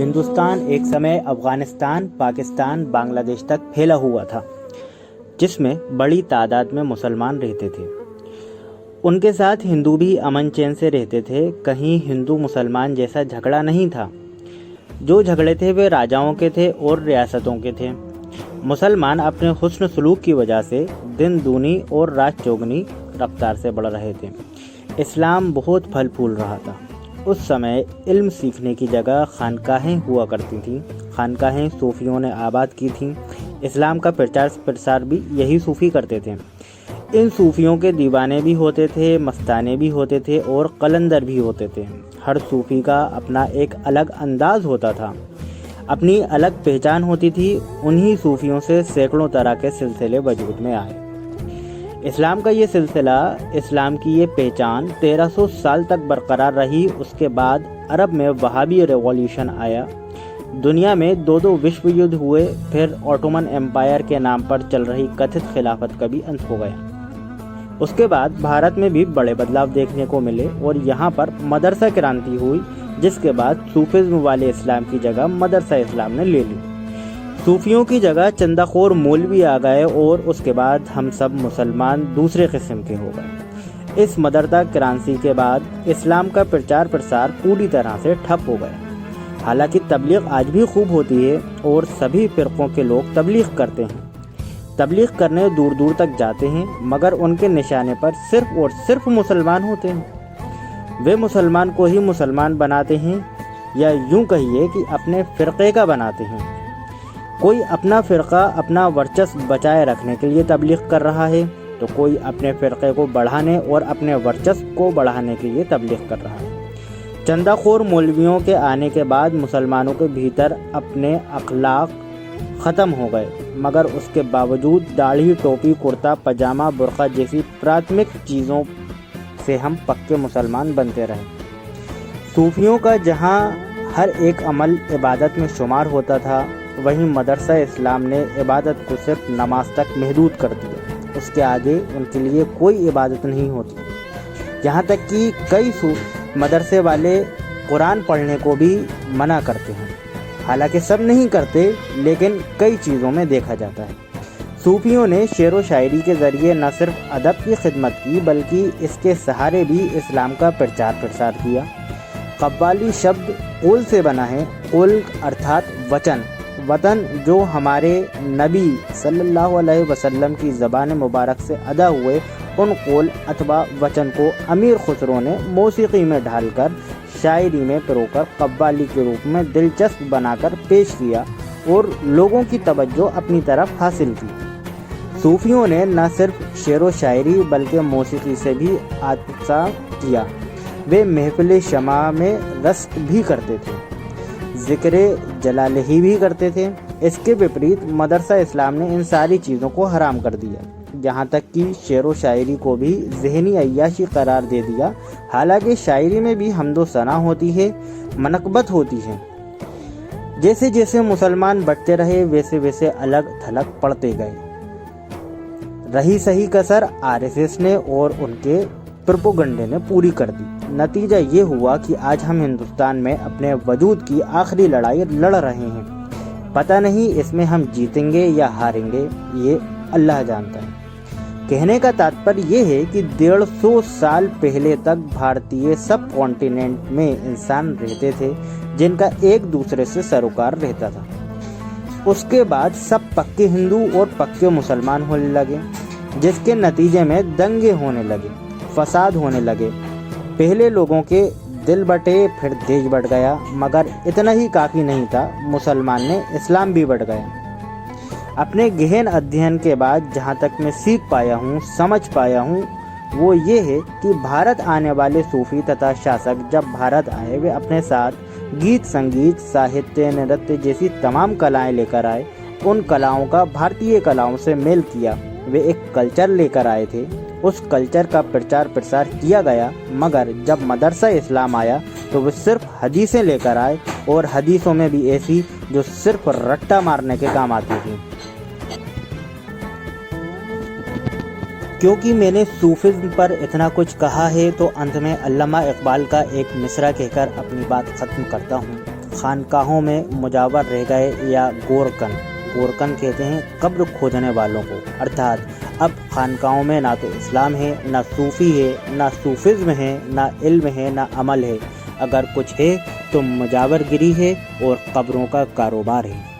ہندوستان ایک سمے افغانستان، پاکستان، بنگلہ دیش تک پھیلا ہوا تھا، جس میں بڑی تعداد میں مسلمان رہتے تھے۔ ان کے ساتھ ہندو بھی امن چین سے رہتے تھے۔ کہیں ہندو مسلمان جیسا جھگڑا نہیں تھا۔ جو جھگڑے تھے وہ راجاؤں کے تھے اور ریاستوں کے تھے۔ مسلمان اپنے حسن سلوک کی وجہ سے دن دونی اور رات چوگنی رفتار سے بڑھ رہے تھے۔ اسلام بہت پھل پھول رہا تھا۔ اس سمے علم سیکھنے کی جگہ خانقاہیں ہوا کرتی تھیں۔ خانقاہیں صوفیوں نے آباد کی تھیں۔ اسلام کا پرچار بھی یہی صوفی کرتے تھے۔ ان صوفیوں کے دیوانے بھی ہوتے تھے، مستانے بھی ہوتے تھے اور قلندر بھی ہوتے تھے۔ ہر صوفی کا اپنا ایک الگ انداز ہوتا تھا، اپنی الگ پہچان ہوتی تھی۔ انہی صوفیوں سے سینکڑوں طرح کے سلسلے وجود میں آئے۔ اسلام کا یہ سلسلہ، اسلام کی یہ پہچان 1300 سال تک برقرار رہی۔ اس کے بعد عرب میں وہابی ریولیوشن آیا۔ دنیا میں دو وشو یدھ ہوئے۔ پھر آٹومن امپائر کے نام پر چل رہی کتھت خلافت کا بھی انت ہو گیا۔ اس کے بعد بھارت میں بھی بڑے بدلاؤ دیکھنے کو ملے اور یہاں پر مدرسہ کرانتی ہوئی، جس کے بعد صوفیزم والے اسلام کی جگہ مدرسہ اسلام نے لے لی۔ صوفیوں کی جگہ چندہ خور مولوی آ گئے اور اس کے بعد ہم سب مسلمان دوسرے قسم کے ہو گئے۔ اس مدرسہ کرانسی کے بعد اسلام کا پرچار پوری طرح سے ٹھپ ہو گیا۔ حالانکہ تبلیغ آج بھی خوب ہوتی ہے اور سبھی فرقوں کے لوگ تبلیغ کرتے ہیں۔ تبلیغ کرنے دور دور تک جاتے ہیں، مگر ان کے نشانے پر صرف اور صرف مسلمان ہوتے ہیں۔ وہ مسلمان کو ہی مسلمان بناتے ہیں، یا یوں کہیے کہ اپنے فرقے کا بناتے ہیں۔ کوئی اپنا فرقہ، اپنا ورچسو بچائے رکھنے کے لیے تبلیغ کر رہا ہے، تو کوئی اپنے فرقے کو بڑھانے اور اپنے ورچسو کو بڑھانے کے لیے تبلیغ کر رہا ہے۔ چندہ خور مولویوں کے آنے کے بعد مسلمانوں کے بھیتر اپنے اخلاق ختم ہو گئے، مگر اس کے باوجود داڑھی، ٹوپی، کرتا پاجامہ، برقع جیسی پراتمک چیزوں سے ہم پکے مسلمان بنتے رہے۔ صوفیوں کا جہاں ہر ایک عمل عبادت میں شمار ہوتا تھا، وہیں مدرسہ اسلام نے عبادت کو صرف نماز تک محدود کر دیا۔ اس کے آگے ان کے لیے کوئی عبادت نہیں ہوتی۔ یہاں تک کہ کئی مدرسے والے قرآن پڑھنے کو بھی منع کرتے ہیں۔ حالانکہ سب نہیں کرتے، لیکن کئی چیزوں میں دیکھا جاتا ہے۔ صوفیوں نے شعر و شاعری کے ذریعے نہ صرف ادب کی خدمت کی، بلکہ اس کے سہارے بھی اسلام کا پرچار کیا۔ قوالی شبد قول سے بنا ہے۔ قول ارتھات وچن، وطن جو ہمارے نبی صلی اللہ علیہ وسلم کی زبان مبارک سے ادا ہوئے، ان قول اتبا وچن کو امیر خسرو نے موسیقی میں ڈھال کر، شاعری میں پرو کر، قوالی کے روپ میں دلچسپ بنا کر پیش کیا اور لوگوں کی توجہ اپنی طرف حاصل کی۔ صوفیوں نے نہ صرف شعر و شاعری بلکہ موسیقی سے بھی آتشا کیا۔ وہ محفل شمع میں رقص بھی کرتے تھے، ذکر جلالہ بھی کرتے تھے۔ اس کے وپریت مدرسہ اسلام نے ان ساری چیزوں کو حرام کر دیا، یہاں تک کہ شعر و شاعری کو بھی ذہنی عیاشی قرار دے دیا۔ حالانکہ شاعری میں بھی حمد و ثنا ہوتی ہے، منقبت ہوتی ہے۔ جیسے جیسے مسلمان بڑھتے رہے، ویسے ویسے الگ تھلگ پڑتے گئے۔ رہی صحیح کسر RSS نے اور ان کے پروپیگنڈے نے پوری کر دی۔ نتیجہ یہ ہوا کہ آج ہم ہندوستان میں اپنے وجود کی آخری لڑائی لڑ رہے ہیں۔ پتہ نہیں اس میں ہم جیتیں گے یا ہاریں گے، یہ اللہ جانتا ہے۔ کہنے کا تاتپر یہ ہے کہ 150 سال پہلے تک بھارتیہ سب کانٹیننٹ میں انسان رہتے تھے جن کا ایک دوسرے سے سروکار رہتا تھا۔ اس کے بعد سب پکے ہندو اور پکے مسلمان ہونے لگے، جس کے نتیجے میں دنگے ہونے لگے، فساد ہونے لگے۔ پہلے لوگوں کے دل بٹے، پھر دیش بٹ گیا، مگر اتنا ہی کافی نہیں تھا، مسلمان نے اسلام بھی بٹ گیا۔ اپنے گہن ادھین کے بعد جہاں تک میں سیکھ پایا ہوں، سمجھ پایا ہوں، وہ یہ ہے کہ بھارت آنے والے صوفی تتھا شاسک جب بھارت آئے، وہ اپنے ساتھ گیت، سنگیت، ساہتیہ، نرتیہ جیسی تمام کلائیں لے کر آئے۔ ان کلاؤں کا بھارتیہ کلاؤں سے میل کیا۔ وہ ایک کلچر لے کر آئے تھے، اس کلچر کا پرچار کیا گیا۔ مگر جب مدرسہ اسلام آیا تو وہ صرف حدیثیں لے کر آئے، اور حدیثوں میں بھی ایسی جو صرف رٹا مارنے کے کام آتی تھی۔ کیونکہ میں نے صوفیزم پر اتنا کچھ کہا ہے، تو انت میں علامہ اقبال کا ایک مصرع کہہ کر اپنی بات ختم کرتا ہوں۔ خانقاہوں میں مجاور رہ گئے یا گورکن کہتے ہیں قبر کھودنے والوں کو، ارتھات اب خانقاہوں میں نہ تو اسلام ہے، نہ صوفی ہے، نہ صوفزم ہے، نہ علم ہے، نہ عمل ہے، اگر کچھ ہے تو مجاور گری ہے اور قبروں کا کاروبار ہے۔